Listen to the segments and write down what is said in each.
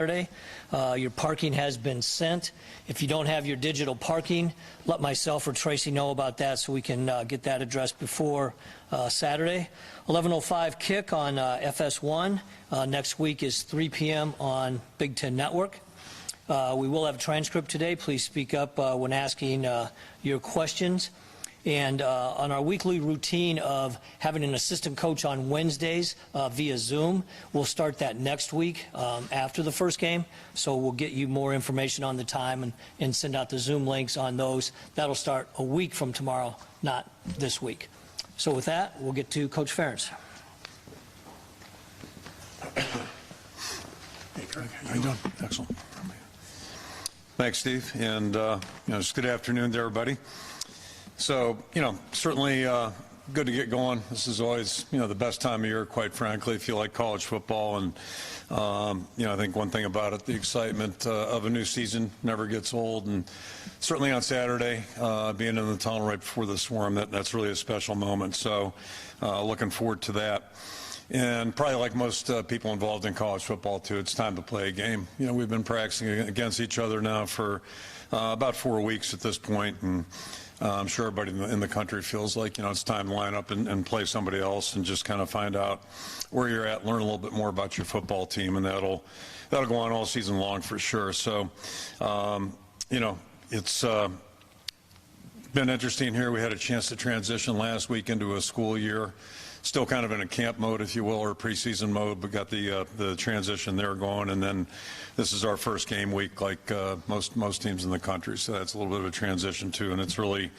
Your parking has been sent. If you don't have your digital parking, let myself or Tracy know about that so we can get that addressed before Saturday. 11:05 kick on FS1. Next week is 3 p.m. on Big Ten Network. We will have a transcript today. Please speak up when asking your questions. And on our weekly routine of having an assistant coach on Wednesdays via Zoom, we'll start that next week after the first game. So we'll get you more information on the time and send out the Zoom links on those. That'll start a week from tomorrow, not this week. So with that, we'll get to Coach Ferentz. Hey, Kirk, how you doing? Excellent. Thanks, Steve. And, just good afternoon to everybody. So, certainly good to get going. This is always, the best time of year, quite frankly, if you like college football. And, I think one thing about it, the excitement of a new season never gets old. And certainly on Saturday, being in the tunnel right before the Swarm, that's really a special moment. So looking forward to that. And probably like most people involved in college football, too, it's time to play a game. We've been practicing against each other now for about 4 weeks at this point. And I'm sure everybody in the country feels like, it's time to line up and play somebody else and just kind of find out where you're at, learn a little bit more about your football team, and that'll go on all season long for sure. So, it's been interesting here. We had a chance to transition last week into a school year. Still kind of in a camp mode, if you will, or preseason mode, but got the transition there going. And then this is our first game week, like most teams in the country. So that's a little bit of a transition too. And it's really,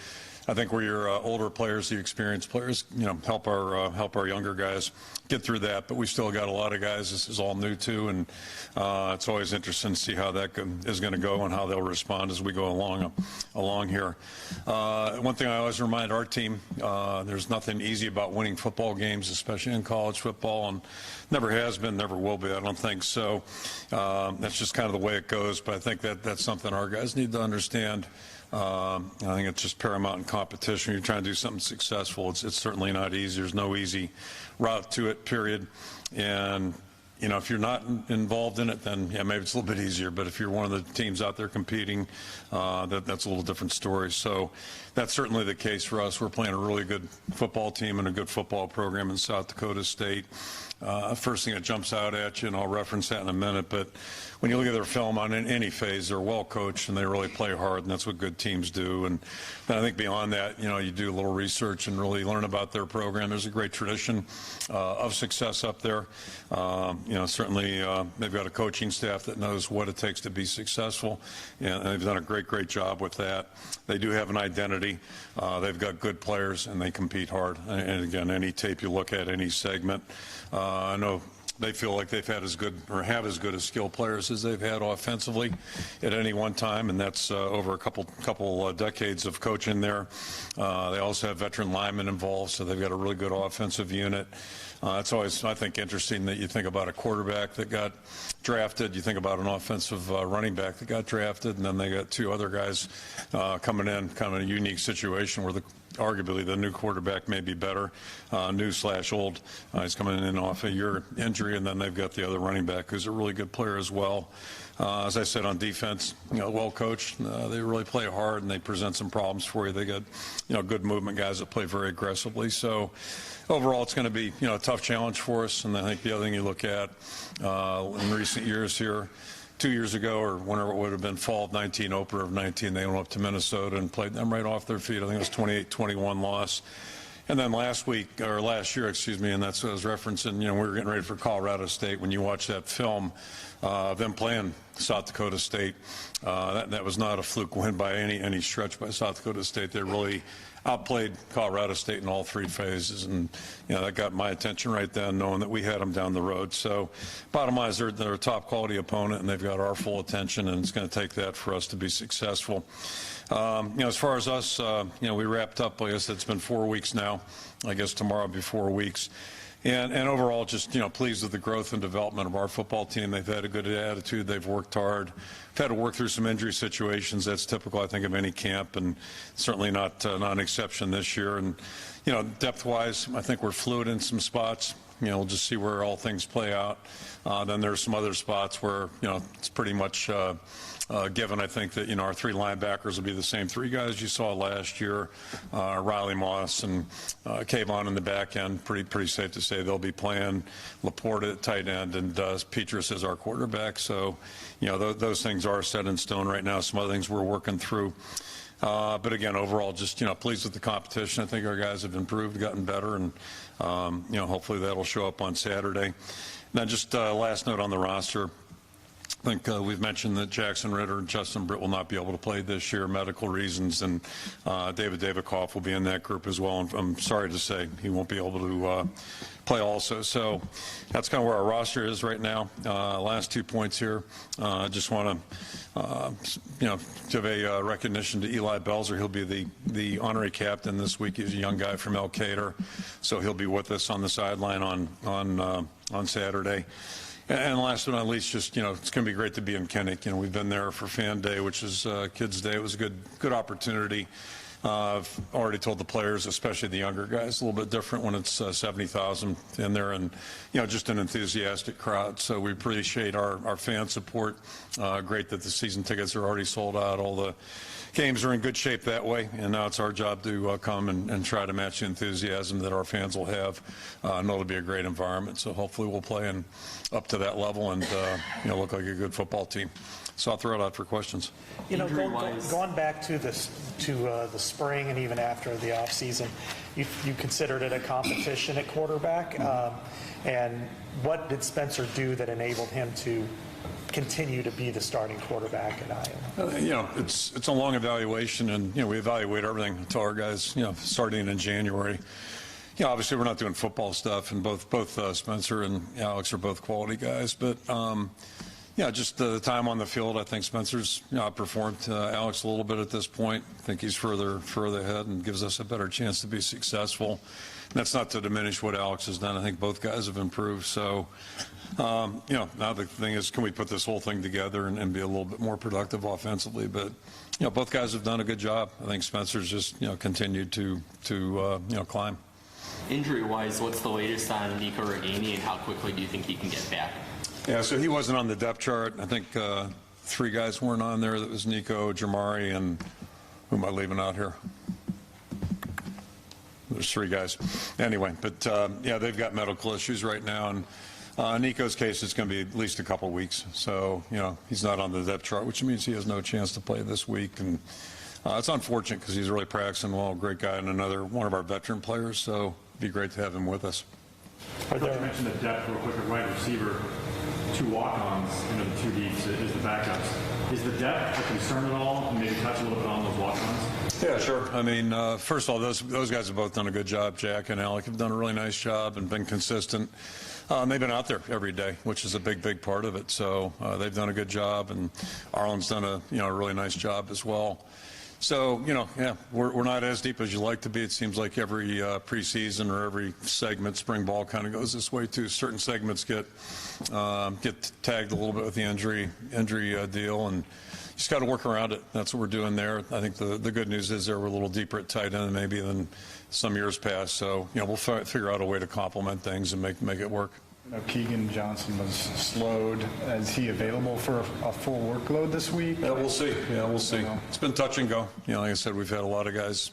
I think, where your older players, the experienced players, help our younger guys get through that. But we still got a lot of guys. This is all new too, and it's always interesting to see how that is going to go and how they'll respond as we go along here. One thing I always remind our team: there's nothing easy about winning football games, especially in college football, and never has been, never will be. I don't think so. That's just kind of the way it goes. But I think that's something our guys need to understand. I think it's just paramount in competition. You're trying to do something successful. It's certainly not easy. There's no easy route to it, period. And, if you're not involved in it, then, yeah, maybe it's a little bit easier. But if you're one of the teams out there competing, that's a little different story. So that's certainly the case for us. We're playing a really good football team and a good football program in South Dakota State. First thing that jumps out at you, and I'll reference that in a minute, but when you look at their film on any phase, they're well coached and they really play hard, and that's what good teams do. And then I think beyond that, you do a little research and really learn about their program. There's a great tradition of success up there. Certainly they've got a coaching staff that knows what it takes to be successful, and they've done a great job with that. They do have an identity. They've got good players, and they compete hard. And again, any tape you look at, any segment, I know they feel like they've had as good or have as good as skilled players as they've had offensively at any one time, and that's over a couple decades of coaching there. They also have veteran linemen involved, so they've got a really good offensive unit. It's always, I think, interesting that you think about a quarterback that got drafted, you think about an offensive running back that got drafted, and then they got two other guys coming in, kind of a unique situation where arguably the new quarterback may be better, new/old. He's coming in off a year injury, and then they've got the other running back who's a really good player as well. As I said, on defense, well coached. They really play hard, and they present some problems for you. They got, good movement guys that play very aggressively. So overall, it's going to be, a tough challenge for us. And I think the other thing you look at in recent years here, 2 years ago, or whenever it would have been fall of 19, opener of 19, they went up to Minnesota and played them right off their feet. I think it was 28-21 loss. And then last year, and that's what I was referencing, we were getting ready for Colorado State. When you watch that film, them playing South Dakota State, that was not a fluke win by any stretch by South Dakota State. They really outplayed Colorado State in all three phases, and that got my attention right then, knowing that we had them down the road. So bottom line is they're a top quality opponent, and they've got our full attention, and it's going to take that for us to be successful. As far as us, we wrapped up, I guess it's been 4 weeks now. I guess tomorrow will be 4 weeks. And overall, just, pleased with the growth and development of our football team. They've had a good attitude. They've worked hard. We've had to work through some injury situations. That's typical, I think, of any camp, and certainly not an exception this year. And, depth-wise, I think we're fluid in some spots. we'll just see where all things play out. Then there's some other spots where, it's pretty much given. I think that, our 3 linebackers will be the same 3 guys you saw last year. Riley Moss and Kayvon in the back end, pretty safe to say they'll be playing. Laporte at tight end, and Petrus as our quarterback. So, those things are set in stone right now. Some other things we're working through. But again, overall, just, pleased with the competition. I think our guys have improved, gotten better, and, hopefully that'll show up on Saturday. Now, just last note on the roster. I think we've mentioned that Jackson Ritter and Justin Britt will not be able to play this year, medical reasons, and David Davidoff will be in that group as well. And I'm sorry to say he won't be able to play also. So that's kind of where our roster is right now. Last 2 points here. I just want to, give a recognition to Eli Belser. He'll be the honorary captain this week. He's a young guy from El Cater, so he'll be with us on the sideline on Saturday. And last but not least, just, it's going to be great to be in Kenneck. We've been there for Fan Day, which is Kids Day. It was a good opportunity. I've already told the players, especially the younger guys, a little bit different when it's 70,000 in there and, just an enthusiastic crowd. So we appreciate our fan support. Great that the season tickets are already sold out. All the games are in good shape that way, and now it's our job to come and try to match the enthusiasm that our fans will have. I know it'll be a great environment, so hopefully we'll play up to that level and look like a good football team. So I'll throw it out for questions. Going back to the spring and even after the off season, you considered it a competition at quarterback, and what did Spencer do that enabled him to continue to be the starting quarterback at Iowa? It's a long evaluation, and we evaluate everything until our guys, starting in January. Obviously we're not doing football stuff, and both Spencer and Alex are both quality guys, but just the time on the field, I think Spencer's outperformed Alex a little bit at this point. I think he's further ahead and gives us a better chance to be successful. And that's not to diminish what Alex has done. I think both guys have improved. So, now the thing is, can we put this whole thing together and be a little bit more productive offensively? But, both guys have done a good job. I think Spencer's just, continued to climb. Injury-wise, what's the latest on Nico Ragaini, and how quickly do you think he can get back? Yeah, so he wasn't on the depth chart. I think 3 guys weren't on there. That was Nico, Jamari, and who am I leaving out here? There's 3 guys. Anyway, but they've got medical issues right now, and Nico's case is going to be at least a couple weeks. So, he's not on the depth chart, which means he has no chance to play this week. And it's unfortunate because he's really practicing well, great guy, and another one of our veteran players. So it'd be great to have him with us. I'd like to mention the depth real quick at wide receiver. 2 walk-ons, the 2 deeps is the backups. Is the depth a concern at all? And maybe touch a little bit on those walk-ons? Yeah, sure. I mean, first of all, those guys have both done a good job. Jack and Alec have done a really nice job and been consistent. They've been out there every day, which is a big part of it. So they've done a good job, and Arlen's done a really nice job as well. So, we're not as deep as you like to be. It seems like every preseason or every segment, spring ball kind of goes this way too. Certain segments get tagged a little bit with the injury deal, and you just got to work around it. That's what we're doing there. I think the good news is we're a little deeper at tight end maybe than some years past. So, we'll figure out a way to complement things and make it work. Keegan Johnson was slowed. Is he available for a full workload this week? Yeah, we'll see. It's been touch and go. Like I said, we've had a lot of guys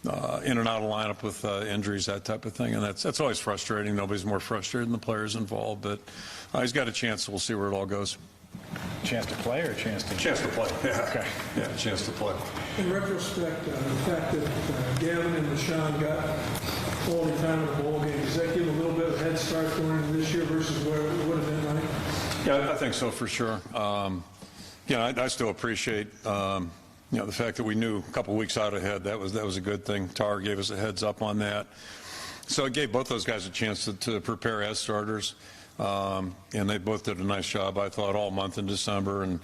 in and out of lineup with injuries, that type of thing, and that's always frustrating. Nobody's more frustrated than the players involved, but he's got a chance, so we'll see where it all goes. Chance to play or chance to play? Yeah. Okay. Yeah, chance to play. In retrospect, the fact that Gavin and Rashawn got quality time in the bowl game, does that give them a little bit of a head start going into this year versus where it would have been like? Yeah, I think so for sure. I still appreciate the fact that we knew a couple weeks out ahead. That was a good thing. Tar gave us a heads up on that, so it gave both those guys a chance to prepare as starters. And they both did a nice job, I thought, all month in December, and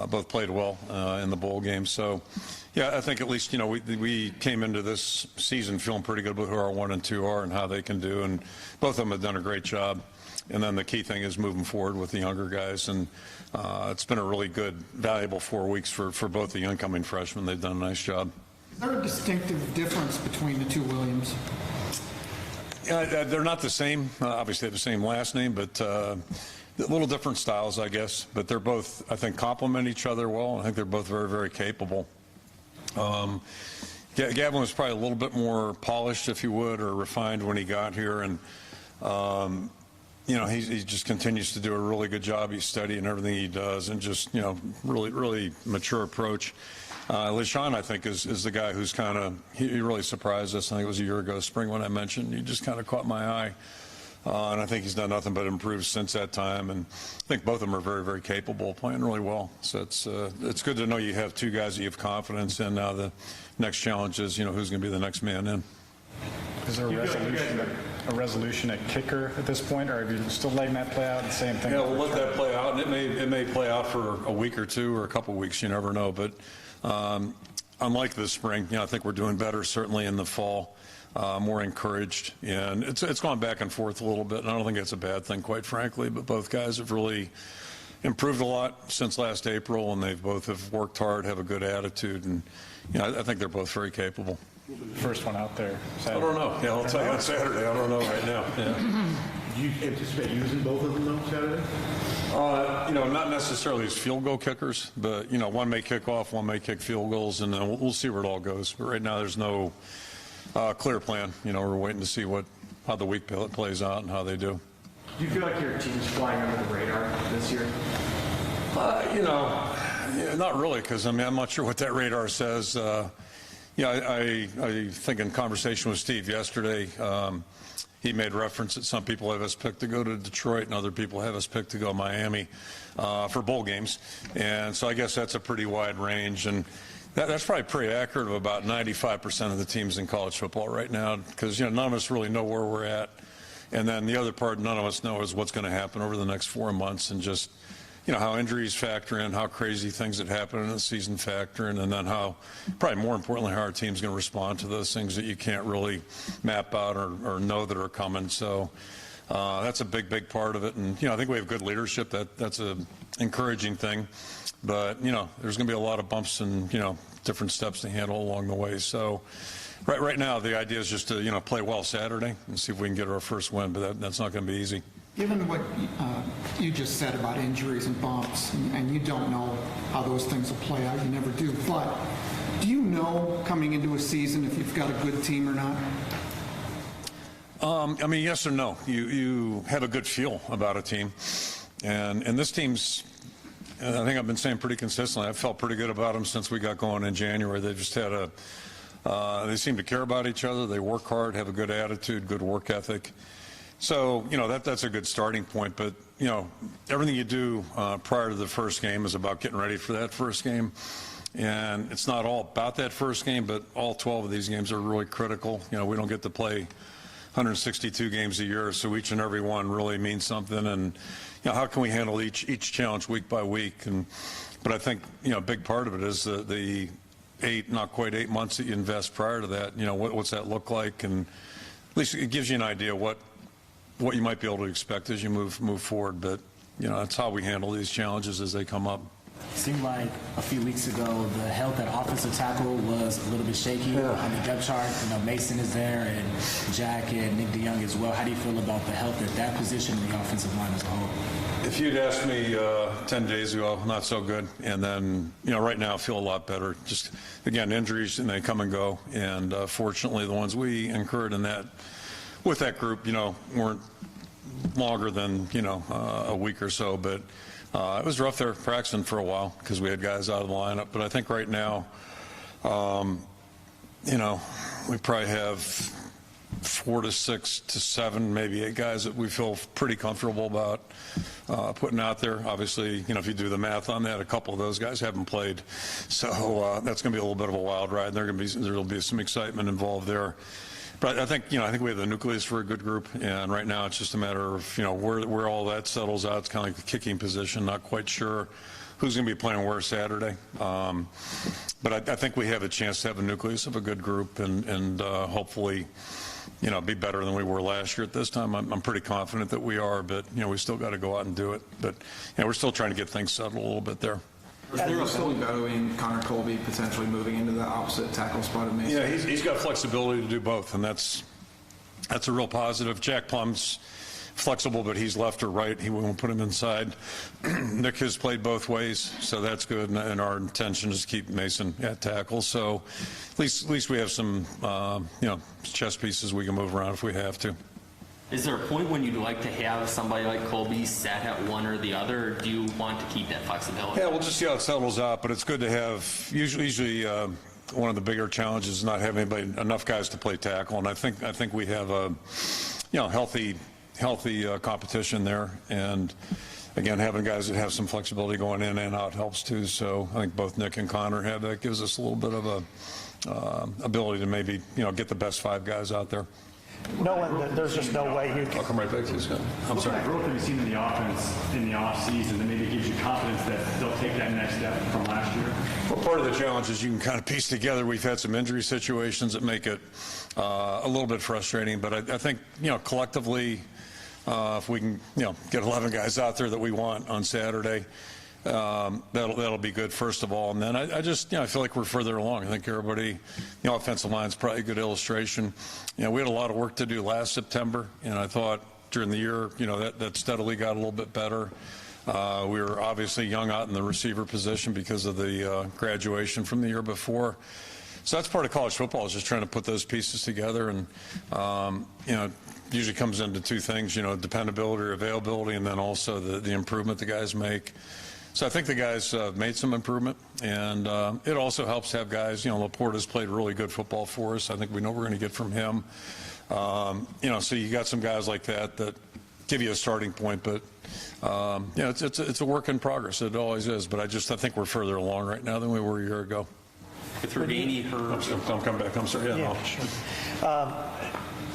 both played well in the bowl game. So, I think at least, we came into this season feeling pretty good about who our 1 and 2 are and how they can do, and both of them have done a great job. And then the key thing is moving forward with the younger guys, and it's been a really good, valuable 4 weeks for both the incoming freshmen. They've done a nice job. Is there a distinctive difference between the 2 Williams? They're not the same. Obviously, they have the same last name, but little different styles, I guess. But they're both, I think, complement each other well. I think they're both very, very capable. Gavin was probably a little bit more polished, if you would, or refined when he got here, and he just continues to do a really good job. He's steady in everything he does, and just really, really mature approach. LeSean, I think, is the guy who's kind of he really surprised us. I think it was a year ago, spring, when I mentioned he just kind of caught my eye, and I think he's done nothing but improve since that time. And I think both of them are very, very capable, playing really well. So it's good to know you have two guys that you have confidence in. Now the next challenge is who's going to be the next man in. Is there a resolution at kicker at this point, or are you still letting that play out? The same thing. Yeah, we'll let that play out, and it may play out for a week or two or a couple of weeks. You never know. But unlike this spring, I think we're doing better. Certainly in the fall, more encouraged, and it's gone back and forth a little bit. And I don't think it's a bad thing, quite frankly. But both guys have really improved a lot since last April, and they both have worked hard, have a good attitude, and I think they're both very capable. First one out there Saturday. I don't know. Yeah, I'll tell you on Saturday. I don't know right now. Yeah. Do you anticipate using both of them though Saturday? Not necessarily as field goal kickers, but one may kick off, one may kick field goals, and then we'll see where it all goes. But right now, there's no clear plan. We're waiting to see how the week plays out and how they do. Do you feel like your team's flying under the radar this year? Not really, because I'm not sure what that radar says. I think in conversation with Steve yesterday, he made reference that some people have us picked to go to Detroit and other people have us picked to go Miami for bowl games. And so I guess that's a pretty wide range. And that's probably pretty accurate of about 95% of the teams in college football right now, because none of us really know where we're at. And then the other part none of us know is what's going to happen over the next 4 months, and just how injuries factor in, how crazy things that happen in the season factor in, and then how, probably more importantly, how our team's going to respond to those things that you can't really map out or know that are coming. So that's a big, big part of it. And, I think we have good leadership. That's an encouraging thing. But, there's going to be a lot of bumps and, different steps to handle along the way. So right now, the idea is just to, play well Saturday and see if we can get our first win. But that's not going to be easy. Given what you just said about injuries and bumps, and you don't know how those things will play out, you never do, but do you know coming into a season if you've got a good team or not? Yes or no. You have a good feel about a team. And this team's, I think I've been saying pretty consistently, I've felt pretty good about them since we got going in January. They've just had they seem to care about each other. They work hard, have a good attitude, good work ethic. So, that's a good starting point. But, everything you do prior to the first game is about getting ready for that first game. And it's not all about that first game, but all 12 of these games are really critical. We don't get to play 162 games a year, so each and every one really means something. And, how can we handle each challenge week by week? But I think, a big part of it is the not quite 8 months that you invest prior to that. What's that look like? And at least it gives you an idea what you might be able to expect as you move forward. But, that's how we handle these challenges as they come up. It seemed like a few weeks ago the health at offensive tackle was a little bit shaky on the depth chart. Mason is there, and Jack and Nick DeYoung as well. How do you feel about the health at that position in the offensive line as a whole? If you'd asked me 10 days ago, not so good. And then, right now I feel a lot better. Just, again, injuries, and they come and go. And fortunately, the ones we incurred with that group, weren't longer than, a week or so. But it was rough there practicing for a while because we had guys out of the lineup. But I think right now, we probably have 4 to 6 to 7, maybe 8 guys that we feel pretty comfortable about putting out there. Obviously, if you do the math on that, a couple of those guys haven't played. So that's going to be a little bit of a wild ride. There'll be some excitement involved there. But I think we have the nucleus for a good group, and right now it's just a matter of where all that settles out. It's kind of like the kicking position. Not quite sure who's going to be playing where Saturday. But I think we have a chance to have a nucleus of a good group, and hopefully, be better than we were last year at this time. I'm pretty confident that we are, but we still got to go out and do it. But we're still trying to get things settled a little bit there. Is there a possibility in Connor Colby potentially moving into the opposite tackle spot of Mason? Yeah, he's got flexibility to do both, and that's That's a real positive. Jack Plum's flexible, but he's left or right. He won't put him inside. Nick has played both ways, so that's good. And our intention is to keep Mason at tackle. So at least we have some, chess pieces we can move around if we have to. Is there a point when you'd like to have somebody like Colby set at one or the other, or do you want to keep that flexibility? Yeah, we'll just see how it settles out, but it's good to have, usually one of the bigger challenges is not having enough guys to play tackle, and I think we have a healthy competition there, and again, having guys that have some flexibility going in and out helps too. So I think both Nick and Connor have that. Gives us a little bit of a ability to maybe get the best 5 guys out there. There's just no way you can. I'll come right back to you, Scott. I'm sorry. What growth have you seen in the offense in the offseason that maybe gives you confidence that they'll take that next step from last year? Well, part of the challenge is you can kind of piece together. We've had some injury situations that make it a little bit frustrating, but I think collectively, if we can get 11 guys out there that we want on Saturday, that'll be good first of all, and then I just I feel like we're further along. I think everybody, the offensive line is probably a good illustration. We had a lot of work to do last September, and I thought during the year that steadily got a little bit better. We were obviously young out in the receiver position because of the graduation from the year before. So that's part of college football, is just trying to put those pieces together, and usually comes into 2 things, dependability or availability, and then also the improvement the guys make. So I think the guys made some improvement, and it also helps to have guys. Laporta's played really good football for us. I think we know we're going to get from him. So you got some guys like that give you a starting point, but it's a work in progress. It always is. But I think we're further along right now than we were a year ago. With Rodani, I'll come back. I'm sorry. Yeah, sure.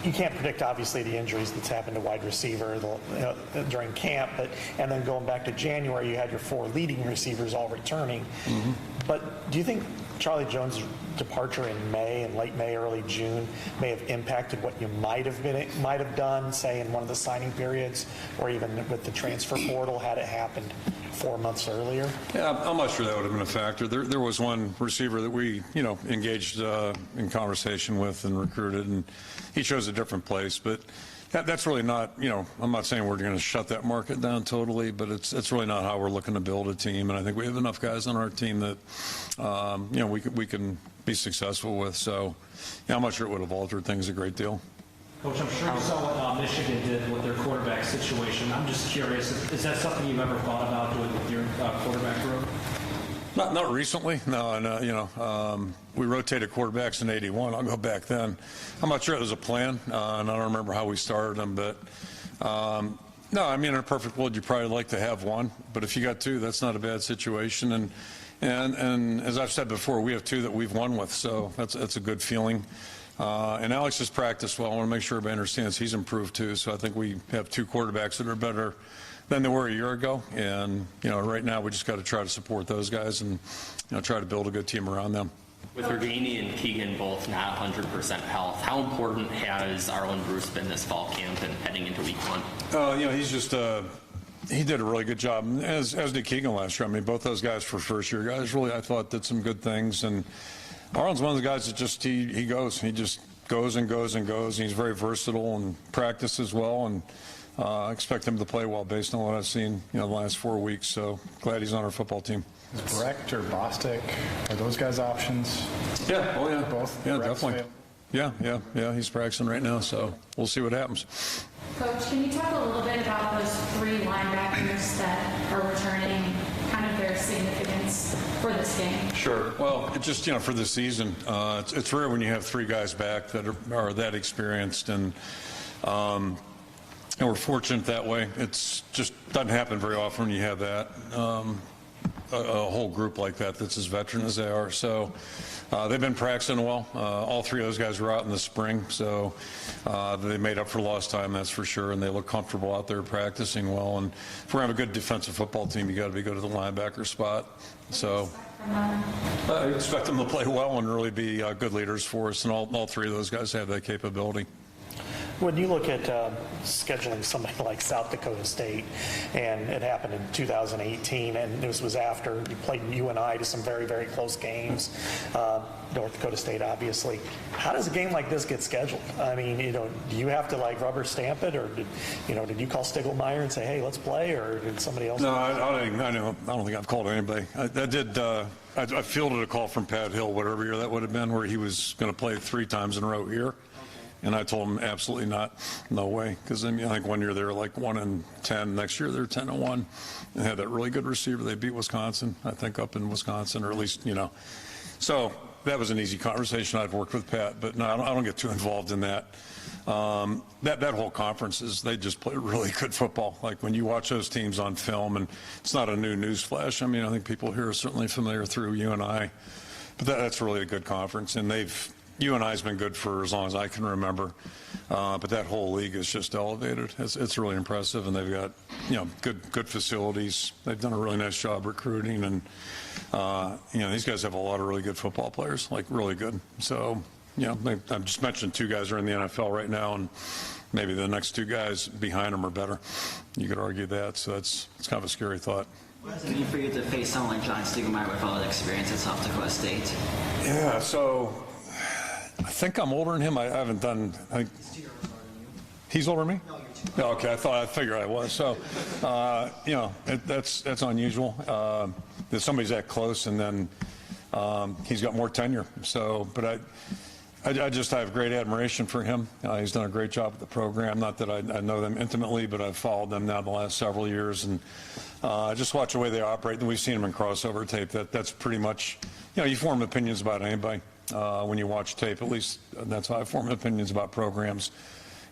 You can't predict, obviously, the injuries that's happened to wide receiver during camp, and then going back to January, you had your 4 leading receivers all returning. Mm-hmm. But do you think Charlie Jones' departure in late May, early June, may have impacted what you might have done, say, in one of the signing periods, or even with the transfer portal, had it happened 4 months earlier? Yeah, I'm not sure that would have been a factor. There was one receiver that we, engaged in conversation with and recruited, and he chose a different place. But that's really not, I'm not saying we're going to shut that market down totally, but it's really not how we're looking to build a team. And I think we have enough guys on our team that, we can be successful with. So, I'm not sure it would have altered things a great deal. Coach, I'm sure you saw what Michigan did with their quarterback situation. I'm just curious, is that something you've ever thought about doing with your quarterback group? Not recently. No. We rotated quarterbacks in '81. I'll go back then. I'm not sure it was a plan, and I don't remember how we started them. But no, I mean, in a perfect world, you'd probably like to have one. But if you got 2, that's not a bad situation. And as I've said before, we have 2 that we've won with, so that's a good feeling. And Alex has practiced well. I want to make sure everybody understands he's improved too. So I think we have 2 quarterbacks that are better than they were a year ago. And, right now we just got to try to support those guys and, try to build a good team around them. With Rodani and Keegan both not 100% health, how important has Arlen Bruce been this fall camp and heading into week 1? He's just he did a really good job, as did Keegan last year. I mean, both those guys for first-year guys really, I thought, did some good things. And Arlen's one of the guys that just he goes. He just goes and goes and goes. And he's very versatile and practices well, and I expect him to play well based on what I've seen the last 4 weeks. So glad he's on our football team. Is Brecht or Bostic, are those guys options? Yeah. Oh yeah. Both. Yeah, Brecht's definitely. Yeah. He's practicing right now, so we'll see what happens. Coach, can you talk a little bit about those 3 linebackers that are returning, kind of their significance for this game? Sure. Well, it just, for this season, it's rare when you have 3 guys back that are that experienced, and we're fortunate that way. It's just doesn't happen very often when you have that. A whole group like that's as veteran as they are. So they've been practicing well. All 3 of those guys were out in the spring, so they made up for lost time, that's for sure, and they look comfortable out there practicing well. And if we're going to have a good defensive football team, you got to be good at the linebacker spot. So I expect them to play well and really be good leaders for us, and all 3 of those guys have that capability. When you look at scheduling somebody like South Dakota State, and it happened in 2018, and this was after you played UNI to some very, very close games, North Dakota State, obviously. How does a game like this get scheduled? I mean, do you have to like rubber stamp it, or did you call Stiglmeyer and say, hey, let's play, or did somebody else? No, I don't think I've called anybody. I fielded a call from Pat Hill, whatever year that would have been, where he was going to play 3 times in a row here. And I told him absolutely not, no way. Because I think one year they were like 1-10, next year they're 10-1, and had that really good receiver. They beat Wisconsin, I think, up in Wisconsin, or at least So that was an easy conversation. I'd worked with Pat, but no, I don't get too involved in that. That whole conference they just play really good football. Like when you watch those teams on film, and it's not a new news flash. I mean, I think people here are certainly familiar through UNI, but that's really a good conference, and UNI's been good for as long as I can remember, but that whole league is just elevated. It's really impressive, and they've got good facilities. They've done a really nice job recruiting, and these guys have a lot of really good football players, like really good. So I've just mentioned 2 guys are in the NFL right now, and maybe the next 2 guys behind them are better. You could argue that, so it's kind of a scary thought. What does it mean for you to face someone like John Stiglmeyer with all the experience at South Dakota State? Yeah, so I think I'm older than him. I haven't done. He's older than me? No, you're 2. Okay, I figured I was. So, that's unusual that somebody's that close, and then he's got more tenure. So, but I have great admiration for him. He's done a great job with the program. Not that I know them intimately, but I've followed them now the last several years, and just watch the way they operate. And we've seen them in crossover tape. That's pretty much, you form opinions about anybody. When you watch tape, at least that's how I form opinions about programs.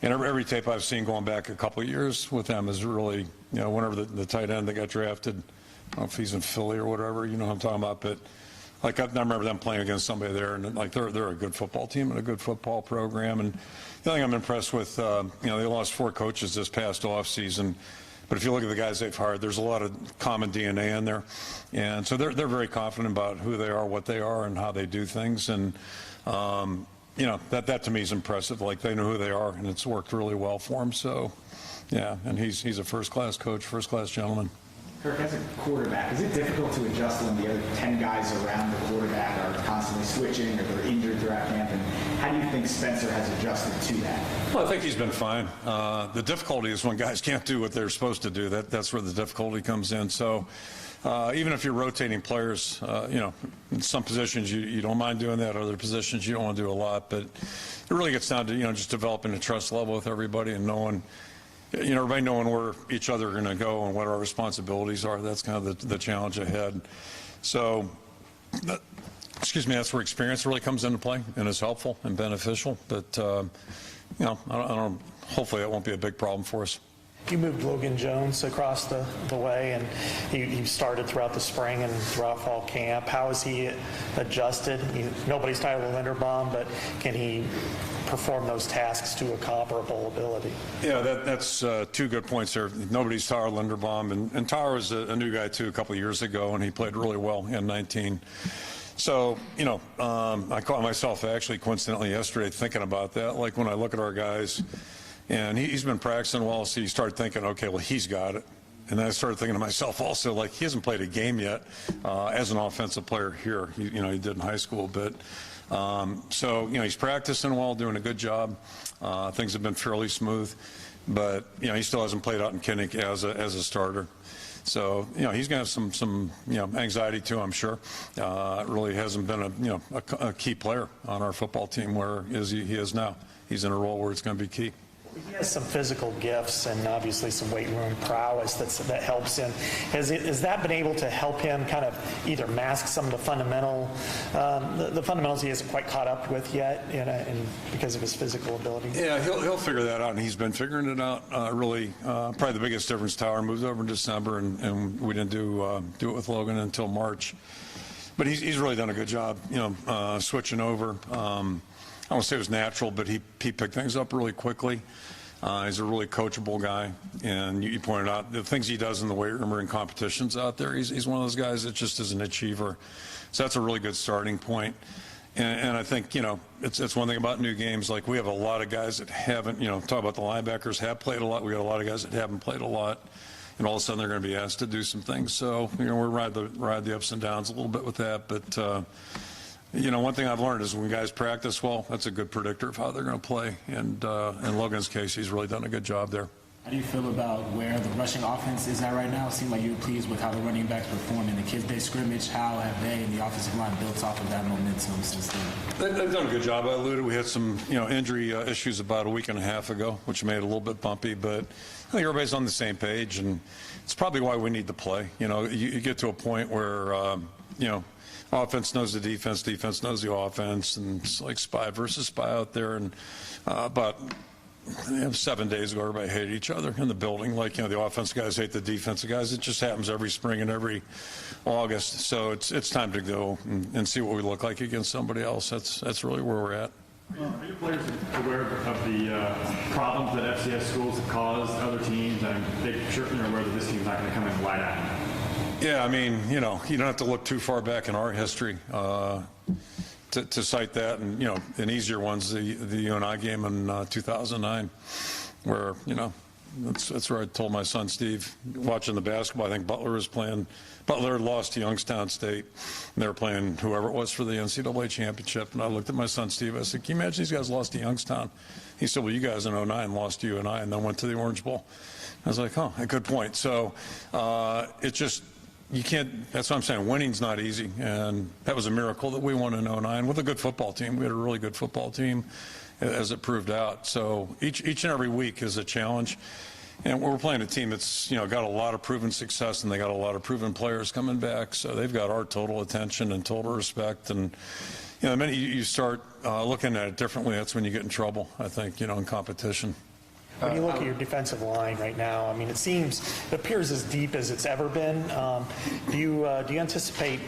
And every tape I've seen going back a couple of years with them is really, whenever the tight end that got drafted, I don't know if he's in Philly or whatever, you know what I'm talking about, but like I remember them playing against somebody there, and like they're a good football team and a good football program. And the thing I'm impressed with, they lost 4 coaches this past offseason. But if you look at the guys they've hired, there's a lot of common DNA in there. And so they're very confident about who they are, what they are, and how they do things. And, that to me is impressive. Like, they know who they are, and it's worked really well for them. So, yeah, and he's a first-class coach, first-class gentleman. Kirk, as a quarterback, is it difficult to adjust when the other 10 guys around the quarterback are constantly switching or they're injured throughout camp? And how do you think Spencer has adjusted to that? Well, I think he's been fine. The difficulty is when guys can't do what they're supposed to do. That's where the difficulty comes in. So even if you're rotating players, in some positions you don't mind doing that. Other positions you don't want to do a lot. But it really gets down to, just developing a trust level with everybody and knowing, everybody knowing where each other are going to go and what our responsibilities are. That's kind of the challenge ahead. So, that's where experience really comes into play and is helpful and beneficial. But, hopefully that won't be a big problem for us. You moved Logan Jones across the way, and he started throughout the spring and throughout fall camp. How has he adjusted? Nobody's Tyler Linderbaum, but can he perform those tasks to a comparable ability? Yeah, that's 2 good points there. Nobody's Tyler Linderbaum, and Tyler was a new guy too a couple of years ago, and he played really well in 19. So, I caught myself actually coincidentally yesterday thinking about that. Like when I look at our guys, and he's been practicing well, so you start thinking, okay, well, he's got it. And then I started thinking to myself also, like, he hasn't played a game yet as an offensive player here. He did in high school, but so he's practicing well, doing a good job. Things have been fairly smooth, but he still hasn't played out in Kinnick as a starter. So he's going to have some anxiety too, I'm sure. It really hasn't been a key player on our football team where he is now. He's in a role where it's going to be key. He has some physical gifts and obviously some weight room prowess that helps him. Has that been able to help him kind of either mask some of the fundamentals he hasn't quite caught up with yet, and because of his physical ability? Yeah, he'll figure that out, and he's been figuring it out. Really, probably the biggest difference. Tyler moved over in December, and we didn't do it with Logan until March. But he's really done a good job, switching over. I don't say it was natural, but he picked things up really quickly. He's a really coachable guy, and you pointed out the things he does in the weight room or in competitions out there. He's one of those guys that just is an achiever. So that's a really good starting point. And I think, it's one thing about new games. Like, we have a lot of guys that haven't, talk about the linebackers have played a lot. We got a lot of guys that haven't played a lot. And all of a sudden they're going to be asked to do some things. So, we'll ride the ups and downs a little bit with that. But, one thing I've learned is when guys practice well, that's a good predictor of how they're going to play. And in Logan's case, he's really done a good job there. How do you feel about where the rushing offense is at right now? It seems like you're pleased with how the running backs perform in the Kids Day scrimmage. How have they and the offensive line built off of that momentum since then? They've done a good job. I alluded, we had some injury issues about a week and a half ago, which made it a little bit bumpy, but I think everybody's on the same page, and it's probably why we need to play. You get to a point where offense knows the defense, defense knows the offense, and it's like spy versus spy out there. And about 7 days ago, everybody hated each other in the building. Like, the offense guys hate the defensive guys. It just happens every spring and every August. So it's time to go and see what we look like against somebody else. That's really where we're at. Are your players aware of the problems that FCS schools have caused other teams? And they certainly are aware that this team's not going to come in and light out. Yeah, I mean, you don't have to look too far back in our history to cite that. And, an easier one's the UNI game in 2009, where, that's where I told my son Steve, watching the basketball, I think Butler lost to Youngstown State, and they were playing whoever it was for the NCAA championship. And I looked at my son Steve, I said, can you imagine these guys lost to Youngstown? He said, well, you guys in 09 lost to UNI and then went to the Orange Bowl. I was like, oh, a good point. So it's just, you can't, that's what I'm saying, winning's not easy, and that was a miracle that we won in 09 with a good football team. We had a really good football team, as it proved out. So each and every week is a challenge, and we're playing a team that's got a lot of proven success, and they got a lot of proven players coming back, so they've got our total attention and total respect. And the minute you start looking at it differently, that's when you get in trouble, I think, in competition. When you look at your defensive line right now, I mean, it appears as deep as it's ever been. Do you anticipate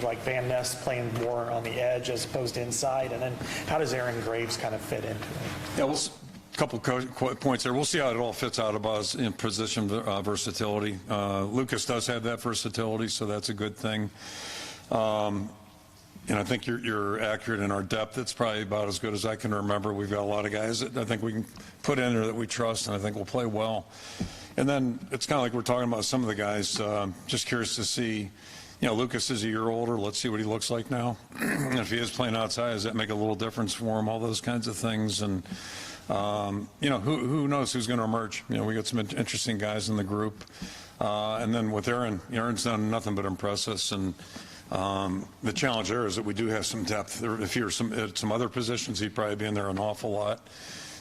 like Van Ness playing more on the edge as opposed to inside? And then how does Aaron Graves kind of fit into it? Yeah, well, a couple points there. We'll see how it all fits out about us in position versatility. Lucas does have that versatility, so that's a good thing. And I think you're accurate in our depth. It's probably about as good as I can remember. We've got a lot of guys that I think we can put in there that we trust, and I think will play well. And then it's kind of like we're talking about some of the guys. Just curious to see, Lucas is a year older. Let's see what he looks like now. And if he is playing outside, does that make a little difference for him? All those kinds of things. And, who knows who's going to emerge? We got some interesting guys in the group. And then with Aaron, Aaron's done nothing but impress us. And the challenge there is that we do have some depth. If you're some other positions, he'd probably be in there an awful lot.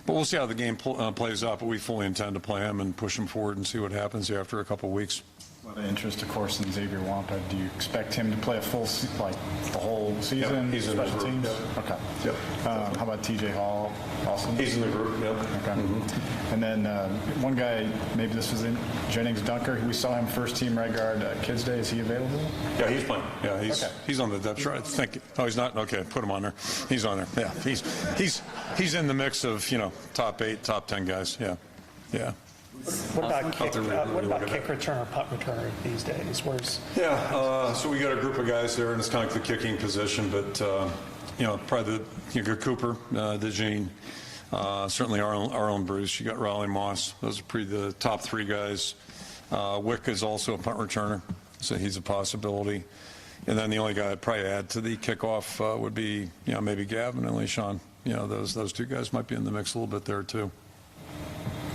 But we'll see how the game plays out. But we fully intend to play him and push him forward and see what happens after a couple of weeks. A lot of interest, of course, in Xavier Wampa. Do you expect him to play a full, the whole season? Yep, he's in the special group. teams? Yep. Okay. Yep. How about TJ Hall? Austin? He's in the group. Yep. Okay. Mm-hmm. And then one guy, maybe this was in Jennings Dunker. We saw him first team right guard Kids Day. Is he available? Yeah, he's playing. Yeah, he's on the depth chart. I think. Oh, he's not. Okay, put him on there. He's on there. Yeah, he's in the mix of top 8, top 10 guys. Yeah, yeah. What about kick return or punt return these days? So we got a group of guys there, and it's kind of like the kicking position, but probably Cooper, DeJean, certainly Arlen Bruce. You got Raleigh Moss. Those are the top 3 guys. Wick is also a punt returner, so he's a possibility. And then the only guy I'd probably add to the kickoff would be maybe Gavin and LeSean. Those 2 guys might be in the mix a little bit there too.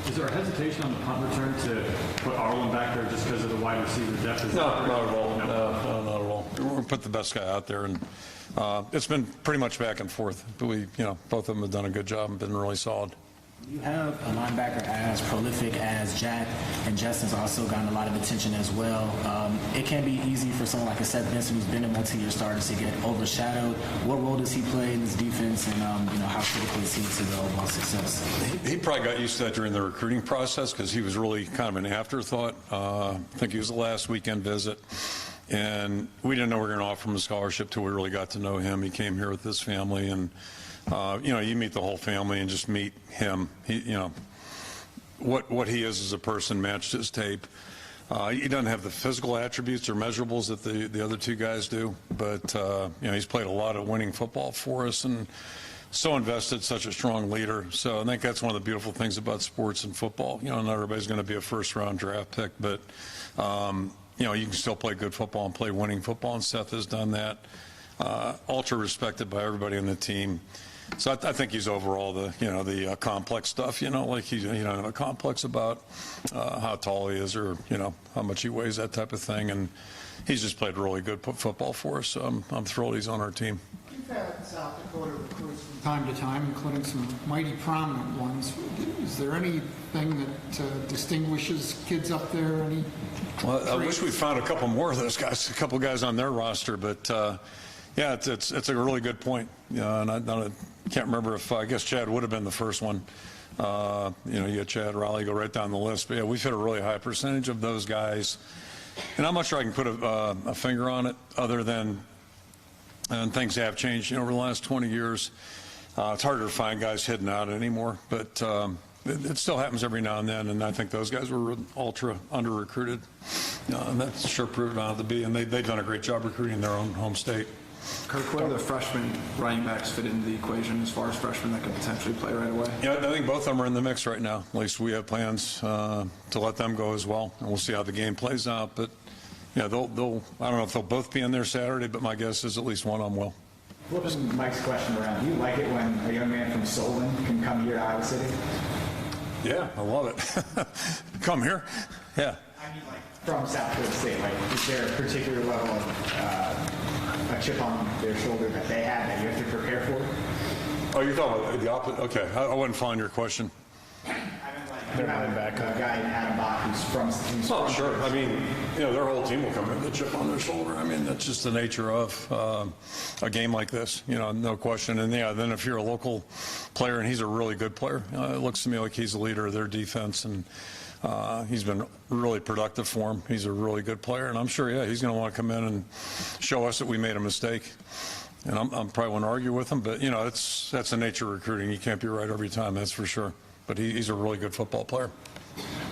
Is there a hesitation on the punt return to put Arlen back there just because of the wide receiver depth? No, not at all. No, not at all. We're going to put the best guy out there, and it's been pretty much back and forth. But both of them have done a good job and been really solid. You have a linebacker as prolific as Jack, and Justin's also gotten a lot of attention as well. It can be easy for someone like a Seth Benson, who's been a multi-year starter, to get overshadowed. What role does he play in this defense, and how critical is he to the overall success? He probably got used to that during the recruiting process because he was really kind of an afterthought. I think he was the last weekend visit. And we didn't know we were going to offer him a scholarship till we really got to know him. He came here with his family, and you meet the whole family and just meet him. What he is as a person matched his tape. He doesn't have the physical attributes or measurables that the other two guys do, but he's played a lot of winning football for us and so invested, such a strong leader. So I think that's one of the beautiful things about sports and football. Not everybody's going to be a first-round draft pick, but you can still play good football and play winning football, and Seth has done that. Ultra respected by everybody on the team. So I think he's overall the complex stuff. Like he don't have a complex about how tall he is or how much he weighs, that type of thing. And he's just played really good football for us. So I'm thrilled he's on our team. You've had South Dakota recruits from time to time, including some mighty prominent ones. Is there anything that distinguishes kids up there? Well, I wish we found a couple more of those guys, a couple guys on their roster, but yeah, it's a really good point. And I can't remember if I guess Chad would have been the first one. You had Chad Raleigh go right down the list, but yeah, we've hit a really high percentage of those guys, and I'm not sure I can put a finger on it other than. And things have changed over the last 20 years. It's harder to find guys hidden out anymore, but it still happens every now and then, and I think those guys were ultra under-recruited. And that's sure proved out to be, and they've done a great job recruiting their own home state. Kirk, where do the freshman running backs fit into the equation as far as freshmen that could potentially play right away? Yeah, I think both of them are in the mix right now. At least we have plans to let them go as well, and we'll see how the game plays out. But yeah, they'll. I don't know if they'll both be in there Saturday, but my guess is at least one of them will. Flipping Mike's question around, do you like it when a young man from Solon can come here to Iowa City? Yeah, I love it. Come here. Yeah. I mean, like from South Dakota State, like is there a particular level of a chip on their shoulder that they have that you have to prepare for? Oh, you're talking about the opposite? Okay, I wasn't following your question. You have a guy in Adam Bach who's from Sure. I mean, their whole team will come in with a chip on their shoulder. I mean, that's just the nature of a game like this, no question. And yeah, then if you're a local player and he's a really good player, it looks to me like he's the leader of their defense, and he's been really productive for him. He's a really good player, and I'm sure, he's going to want to come in and show us that we made a mistake. And I'm probably want to argue with him, but that's the nature of recruiting. You can't be right every time, that's for sure. But he's a really good football player.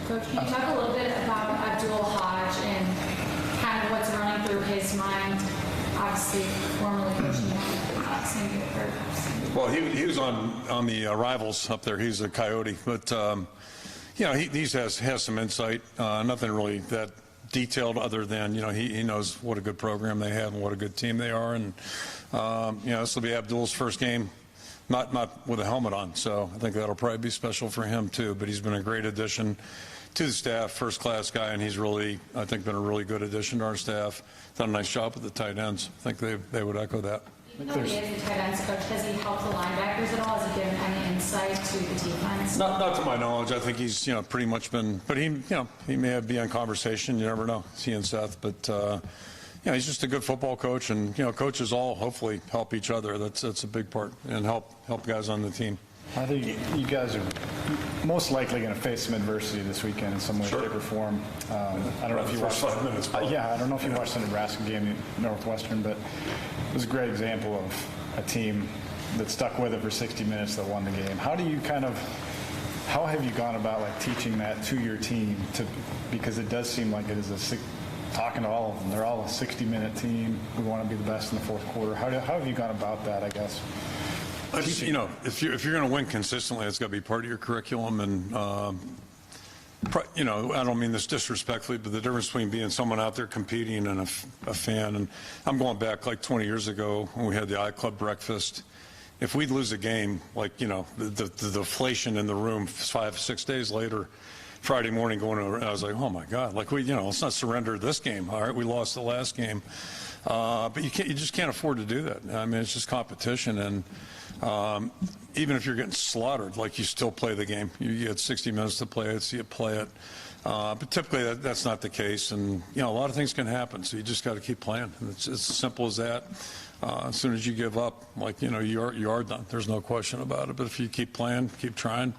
Coach, can you talk a little bit about Abdul Hodge and kind of what's running through his mind? Obviously, formerly coaching Well, he was on the Rivals up there. He's a Coyote, but he has some insight. Nothing really that detailed other than he knows what a good program they have and what a good team they are, and this will be Abdul's first game. Not with a helmet on, so I think that'll probably be special for him too. But he's been a great addition to the staff, first-class guy, and he's really, I think, been a really good addition to our staff. Done a nice job with the tight ends. I think they would echo that. Even though he is the tight ends coach, has he helped the linebackers at all? Has he given any insight to the defense? Not to my knowledge. I think he's pretty much been, but he may be on conversation. You never know. He and Seth, but. He's just a good football coach, and coaches all hopefully help each other. That's a big part, and help guys on the team. I think you guys are most likely going to face some adversity this weekend in some way, shape, or form. I don't know if you watched. 5 minutes. I don't know if you watched the Nebraska game at Northwestern, but it was a great example of a team that stuck with it for 60 minutes that won the game. How have you gone about teaching that to your team? Because it does seem like it is talking to all of them. They're all a 60-minute team. We want to be the best in the fourth quarter. How have you gone about that, I guess? If you're going to win consistently, it's got to be part of your curriculum. And, I don't mean this disrespectfully, but the difference between being someone out there competing and a fan, and I'm going back 20 years ago when we had the iClub breakfast. If we'd lose a game, the deflation in the room 5-6 days later, Friday morning I was like, oh my God, let's not surrender this game. All right, we lost the last game. But you just can't afford to do that. I mean, it's just competition. And even if you're getting slaughtered, you still play the game. You get 60 minutes to play it, so you play it. But typically that's not the case. And, a lot of things can happen. So you just got to keep playing. And it's as simple as that. As soon as you give up, you are done. There's no question about it. But if you keep playing, keep trying,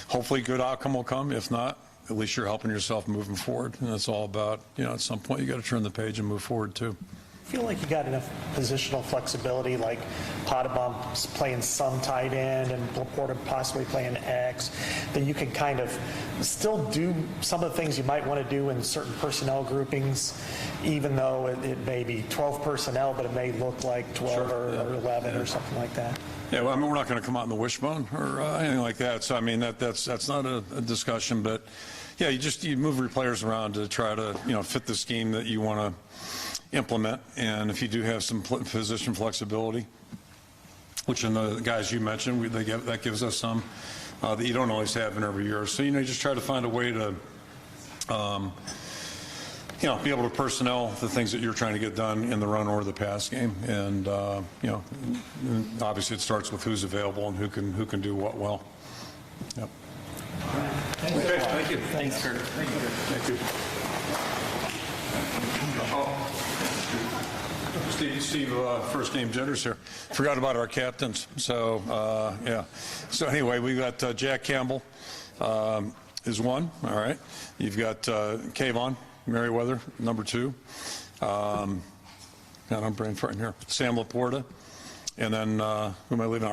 hopefully good outcome will come. If not, at least you're helping yourself moving forward. And it's all about, at some point you got to turn the page and move forward too. feel like you got enough positional flexibility, like Potabom's playing some tight end and Laporta possibly playing X, that you can kind of still do some of the things you might want to do in certain personnel groupings, even though it may be 12 personnel, but it may look like 12 or 11 or something like that? Yeah, well, I mean, we're not going to come out in the wishbone or anything like that. So, I mean, that's not a discussion. But, yeah, you move your players around to try to, fit the scheme that you want to implement. And if you do have some position flexibility, which in the guys you mentioned, that gives us some that you don't always have in every year. So, you just try to find a way to, be able to personnel the things that you're trying to get done in the run or the pass game. And, obviously it starts with who's available and who can do what well. Yep. Okay, thank you. Thanks, Kirk. Thank you. Steve, first name jitters here. Forgot about our captains. So, yeah. So anyway, we got Jack Campbell is one. All right. You've got Kayvon Merriweather, number 2. And I'm brain farting here. Sam Laporta. And then who am I leaving out?